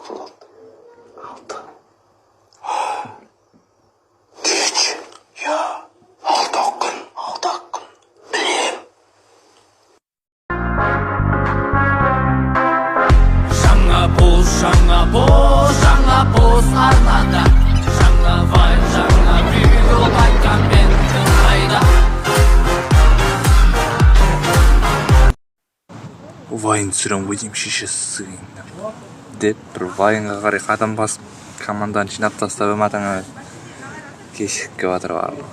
6. 3. Ya 6 hakkın. 6 hakkın. Bileyim. Жаңа пост арнада. Жаңа вайн, жаңа видео қайтқан мен қайда. Вайн түсірем ғой деймін, шешесі деп бір вайнға қарай қадам басып команданы жинап тастап матаңа кешікіп жатыр барлығы.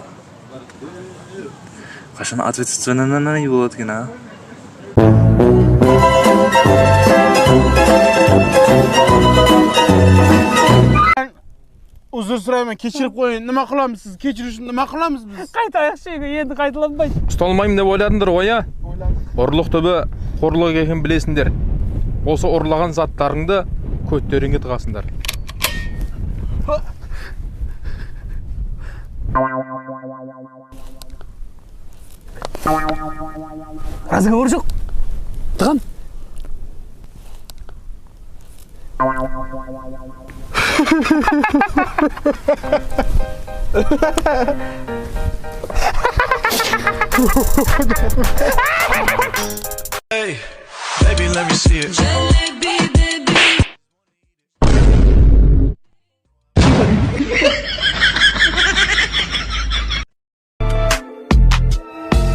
Қашан ответственный болады екен, а? Uzr so'rayman, kechirib qo'ying. Nima qilamiz siz? Kechirish nima qilamiz biz? Qaytayық шеге, енді қайталанбайды. Ұсталмаймын деп ойладыңдар ғой, а? Ұрлық түбі қорлық екенін білесіңдер. Осы ұрлаған заттарыңды көттеріңе тығасыңдар. Разговор жоқ. Тығам. Hey, baby, let me see it.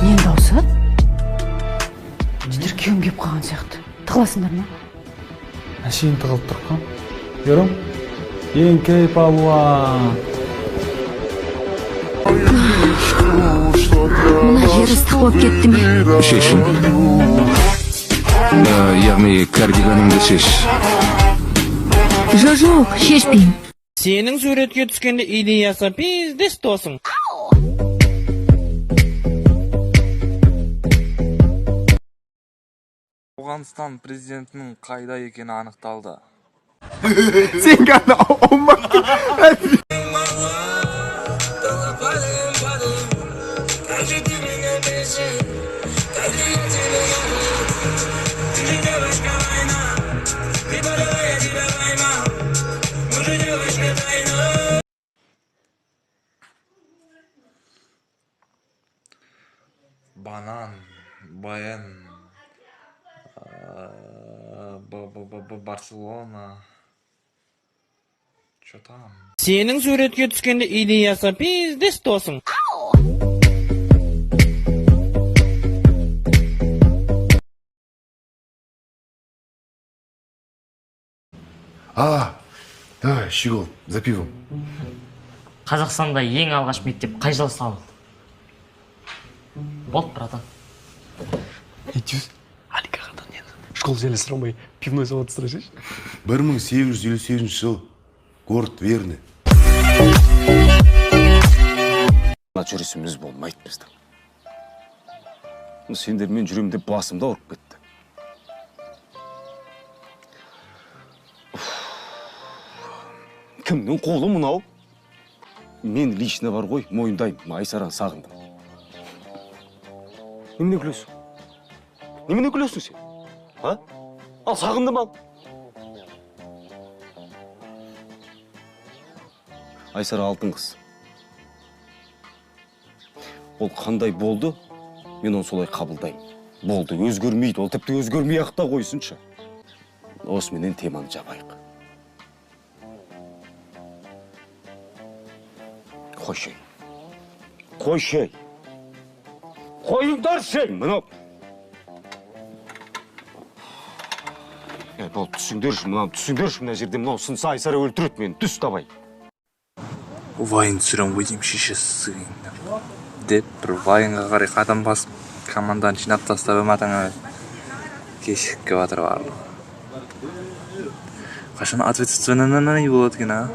Нен даусы? Жедір күйім кеп қалған сияқты. Тығыласыңдар ма? Әшейін тығылып тұрқан. Görüm. Yenkey палуан. Мына жер ыстық болып кетті ме? Шешін. Яғни кардиганыңды шеш. Жоқ, шешпеймін. Сенің суретке түскенде идеясы пиздес досың. Ауғанстан президентінің қайда екені анықталды. Sen gana olmak. Банан, Баян, Барселона. Что там? Сенің суретке түскенде идеясы пиздес досың. Давай, Щегол, за пивом. Қазақстанда ең алғаш мектеп қай жылы салынды? Болды, братан. Идюс. Алика қадан енді. Школ желі сұрамай, пивной завод сұрашаш? 1858 жыл. Город Верный. Жүрісіміз болмайды біздің. Сендермен жүрем деп басымда ұрып кетті. Кімнің қолы мынау? Мен лично бар ғой, мойындаймын, Айсараны сағындым. Немене күлесің? Немене күлесің сен? А? Ал сағындым ал. Айсара алтын қыз. Ол қандай болды, мен оны солай қабылдаймын. Болды, өзгермейді, ол тіпті өзгермей ақта қойсыншы. Осыменен теманы жабайық. Қойшай. Қойшай. Қойыңдар шай, мұнау. Бол, түсіңдерші, мына жерде мұнау сынса Айсара өлтірет мені, түс табай. Вайн түсірем ғой деймін, шешесі деп бір вайнға қарай қадам басып команданы жинап тастап матаңа кешікіп жатыр барлығы. Қашан ответственный болады екен, а?